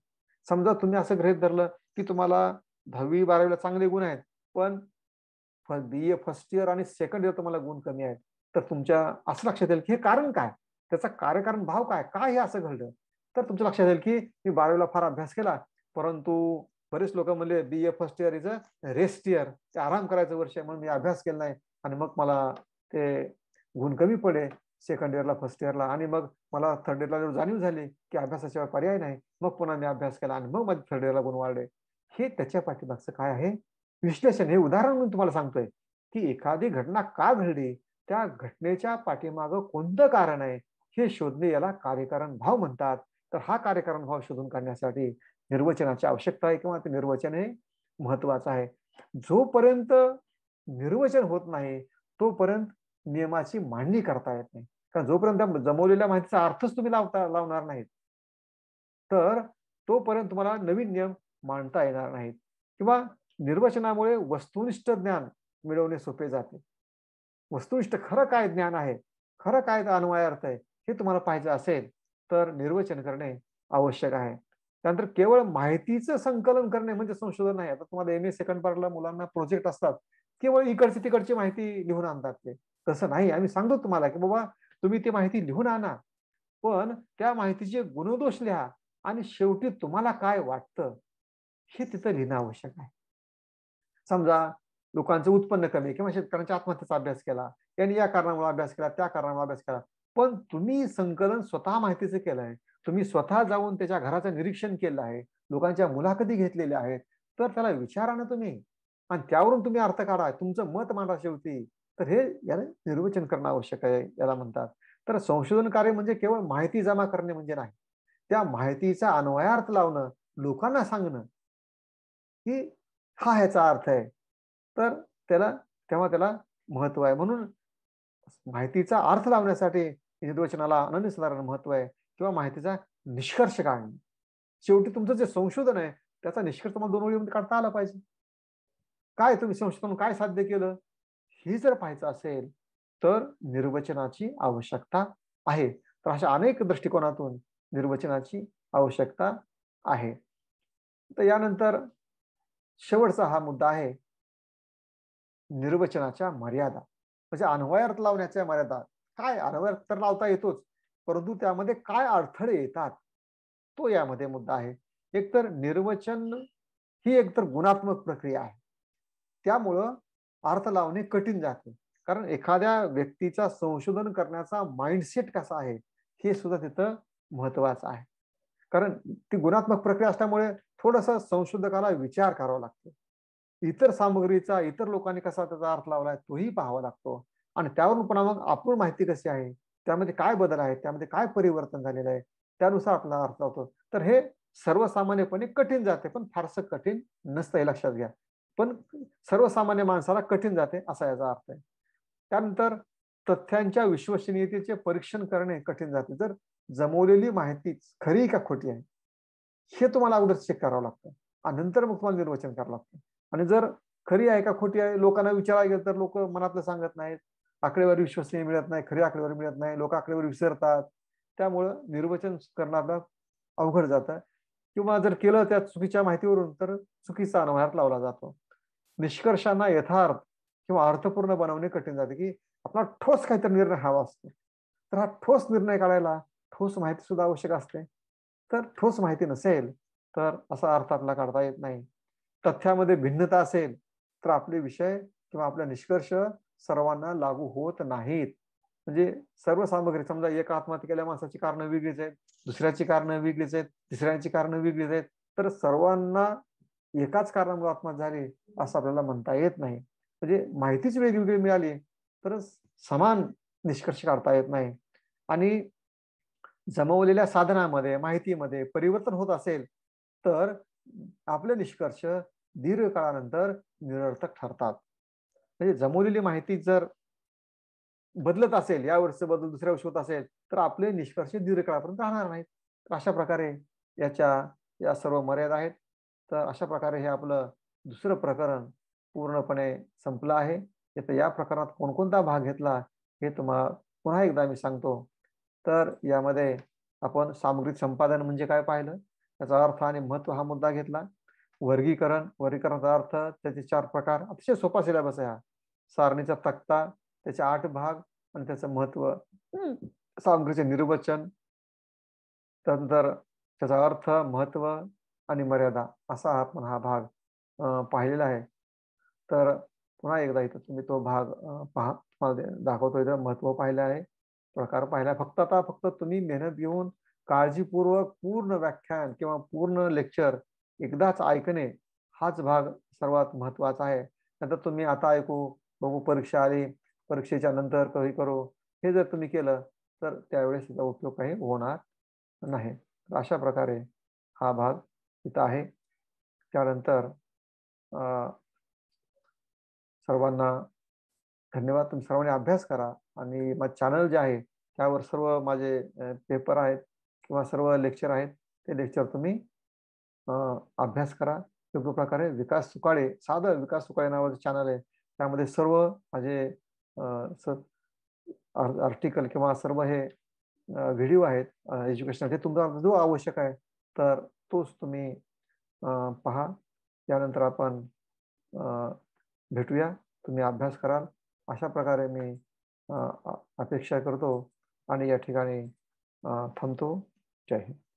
[SPEAKER 1] समजा तुम्ही असं गृहीत धरलं की तुम्हाला 10वी 12वीला चांगले गुण आहेत, पण BA फर्स्ट इयर आणि सेकंड इयर तुम्हाला गुण कमी आहेत, तर तुमच्या असं लक्षात येईल की हे कारण काय, त्याचा कार्यकारण भाव काय, काय हे असं घडलं. तर तुमच्या लक्षात येईल की मी 12वीला फार अभ्यास केला, परंतु बरेच लोक म्हणले BA first year is a rest year, ते आराम करायचं वर्ष आहे, म्हणून मी अभ्यास केला नाही आणि मग मला ते गुण कमी पडले. सेकंड इयरला, फर्स्ट इयरला, आणि मग मला थर्ड इयरला जेव्हा जाणीव झाली की अभ्यासाशिवाय पर्याय नाही, मग पुन्हा मी अभ्यास केला आणि मग माझे थर्ड इयरला गुण वाढले. हे त्याच्या पाठीमागचं काय आहे? विश्लेषण. हे उदाहरण म्हणून तुम्हाला सांगतोय की एखादी घटना का घडली, त्या घटनेच्या पाठीमागं कोणतं कारण आहे हे शोधणे, याला कार्यकारण भाव म्हणतात. तर हा कार्यकारण भाव शोधून काढण्यासाठी निर्वचनाची आवश्यकता आहे, किंवा ते निर्वचन हे महत्वाचं आहे. जोपर्यंत निर्वचन होत नाही तोपर्यंत नियमाची मांडणी करता येत नाही. कारण जोपर्यंत जमवलेल्या माहितीचा अर्थच तुम्ही लावणार नाहीत, तर तोपर्यंत तुम्हाला नवीन नियम मांडता येणार नाहीत. किंवा निर्वचनामुळे वस्तुनिष्ठ ज्ञान मिळवणे सोपे जाते. वस्तुनिष्ठ खरं काय ज्ञान आहे, खरं काय अन्वय अर्थ आहे, हे तुम्हाला पाहायचं असेल तर निर्वचन करणे आवश्यक आहे. त्यानंतर केवळ माहितीचं संकलन करणे म्हणजे संशोधन नाही. आता तुम्हाला एम ए सेकंड पार्टला मुलांना प्रोजेक्ट असतात, केवळ इकडची तिकडची माहिती लिहून आणतात ते. तसं नाही. आम्ही सांगतो तुम्हाला की बाबा तुम्ही ती माहिती लिहून आणा, पण त्या माहितीचे गुणदोष लिहा आणि शेवटी तुम्हाला काय वाटतं हे तिथं लिहिणं आवश्यक आहे. समजा लोकांचं उत्पन्न कमी किंवा शेतकऱ्यांच्या आत्महत्येचा अभ्यास केला, यांनी या कारणामुळे अभ्यास केला, त्या कारणामुळे अभ्यास केला, पण तुम्ही संकलन स्वतः माहितीचं केलंय, तुम्ही स्वतः जाऊन त्याच्या घराचं निरीक्षण केलं आहे, लोकांच्या मुलाखती घेतलेल्या आहेत, तर त्याला विचारा ना तुम्ही, आणि त्यावरून तुम्ही अर्थ काढा, तुमचं मत मांडा शेवटी. तर हे याला निर्वचन करणं आवश्यक आहे, याला म्हणतात. तर संशोधन कार्य म्हणजे केवळ माहिती जमा करणे म्हणजे नाही, त्या माहितीचा अन्वयार्थ लावणं, लोकांना सांगणं की हा ह्याचा अर्थ आहे. तर त्याला तेव्हा त्याला महत्व आहे. म्हणून माहितीचा अर्थ लावण्यासाठी निर्वचनाला अनन्यसाधारण महत्व आहे, किंवा माहितीचा निष्कर्ष काढणे. शेवटी तुमचं जे संशोधन आहे त्याचा निष्कर्ष तुम्हाला 2 ओळीमध्ये काढता आला पाहिजे. काय तुम्ही संशोधन काय साध्य केलं हे जर पाहायचं असेल तर निर्वचनाची आवश्यकता आहे. तर अशा अनेक दृष्टिकोनातून निर्वचनाची आवश्यकता आहे. तर यानंतर शेवटचा हा मुद्दा आहे निर्वचनाच्या मर्यादा. म्हणजे अन्वयार्थ लावण्याच्या मर्यादा. काय अन्वयार्थ तर लावता येतोच, परंतु त्यामध्ये काय अडथळे येतात तो यामध्ये मुद्दा आहे. एकतर निर्वचन ही एकतर गुणात्मक प्रक्रिया आहे, त्यामुळं अर्थ लावणे कठीण जाते. कारण एखाद्या व्यक्तीचा संशोधन करण्याचा माइंडसेट कसा आहे हे सुद्धा तिथं महत्वाचं आहे. कारण ती गुणात्मक प्रक्रिया असल्यामुळे थोडंसं संशोधकाला विचार करावा लागतो. इतर सामग्रीचा इतर लोकांनी कसा त्याचा अर्थ लावलाय तोही पाहावा लागतो, आणि त्यावरून पुन्हा मग आपण माहिती कशी आहे, त्यामध्ये काय बदल आहे, त्यामध्ये काय परिवर्तन झालेलं आहे, त्यानुसार आपला अर्थ लावतो. तर हे सर्वसामान्यपणे कठीण जाते, पण फारसं कठीण नसतं हे लक्षात घ्या. पण सर्वसामान्य माणसाला कठीण जाते असा याचा अर्थ आहे. त्यानंतर तथ्यांच्या विश्वसनीयतेचे परीक्षण करणे कठीण जाते. जर जमवलेली माहिती खरी का खोटी आहे हे तुम्हाला अगोदर चेक करावं लागतं, आणि नंतर मग तुम्हाला निर्वचन करावं लागतं. आणि जर खरी आहे का खोटी आहे लोकांना विचारायला गेलं तर लोक मनातलं सांगत नाहीत, आकडेवारी विश्वसनीय मिळत नाही, खरी आकडेवारी मिळत नाही, लोक आकडेवारी विसरतात. त्यामुळं निर्वचन करणं अवघड जातं, किंवा जर केलं त्या चुकीच्या माहितीवरून तर चुकीचा अन्वयार्थ लावला जातो. निष्कर्षांना यथार्थ किंवा अर्थपूर्ण बनवणे कठीण जाते, की आपला ठोस काहीतरी निर्णय हवा असतो. तर हा ठोस निर्णय काढायला ठोस माहिती सुद्धा आवश्यक असते. तर ठोस माहिती नसेल तर असा अर्थ आपल्याला काढता येत नाही. तथ्यामध्ये भिन्नता असेल तर आपले विषय किंवा आपले निष्कर्ष सर्वांना लागू होत नाहीत. म्हणजे सर्व सामग्री, समजा एका आत्महत्या केलेल्या माणसाची कारणं वेगळीच आहेत, दुसऱ्याची कारणं वेगळीच आहेत, तिसऱ्यांची कारणं वेगळीच आहेत, तर सर्वांना एकाच कारणामुळे आत्महत्या झाली असं आपल्याला म्हणता येत नाही. म्हणजे माहितीच वेगवेगळी मिळाली तर समान निष्कर्ष काढता येत नाही. आणि जमवलेल्या साधनामध्ये माहितीमध्ये परिवर्तन होत असेल तर आपले निष्कर्ष दीर्घकाळानंतर निरर्थक ठरतात. म्हणजे जमवलेली माहिती जर बदलत असेल, या वर्षी बदल दुसऱ्या वर्षी होत असेल तर आपले निष्कर्ष दीर्घकाळापर्यंत राहणार नाहीत. तर अशा प्रकारे याच्या या सर्व मर्यादा आहेत. तर अशा प्रकारे हे आपलं दुसरं प्रकरण पूर्णपणे संपलं आहे. तर या प्रकरणात कोणकोणता भाग घेतला हे तुम्हाला पुन्हा एकदा मी सांगतो. तर यामध्ये आपण सामग्रिक संपादन म्हणजे काय पाहिलं, त्याचा अर्थ आणि महत्व हा मुद्दा घेतला. वर्गीकरणाचा अर्थ, त्याचे 4 प्रकार, अतिशय सोपा सिलेबस आहे हा. सारणीचा तक्ता, त्याचे 8 भाग आणि त्याचं महत्व, सामग्रीचे निर्वचन, त्यानंतर त्याचा अर्थ, महत्व आणि मर्यादा, असा आपण हा भाग पाहिलेला आहे. तर पुन्हा एकदा इथं तुम्ही तो भाग पहा. तुम्हाला दाखवतो, इथं महत्व पाहिलं आहे, प्रकार पाहिला. फक्त तुम्ही मेहनत घेऊन काळजीपूर्वक पूर्ण व्याख्यान किंवा पूर्ण लेक्चर एकदाच ऐकणे हाच भाग सर्वात महत्त्वाचा आहे. नंतर तुम्ही आता ऐकू, बघू परीक्षा आली, परीक्षेच्या नंतर कधी करू, हे जर तुम्ही केलं तर त्यावेळेस त्याचा उपयोग काही होणार नाही. तर अशा प्रकारे हा भाग इथं आहे. त्यानंतर सर्वांना धन्यवाद. तुम्ही सर्वांनी अभ्यास करा आणि माझं चॅनल जे आहे त्यावर सर्व माझे पेपर आहेत किंवा सर्व लेक्चर आहेत. ते लेक्चर तुम्ही अ, अभ्यास करा. योग्य प्रकारे विकास सुकाळे, साधं विकास सुकाळे नावाचं चॅनल आहे. त्यामध्ये सर्व माझे आर्टिकल किंवा सर्व हे व्हिडिओ आहेत एज्युकेशनल, ते तुम्हाला जो आवश्यक आहे तर तोच तुम्ही पहा. त्यानंतर आपण अ, भेटूया. तुम्ही अभ्यास कराल अशा प्रकारे मी अपेक्षा करतो आणि या ठिकाणी थांबतो. जय हिंद.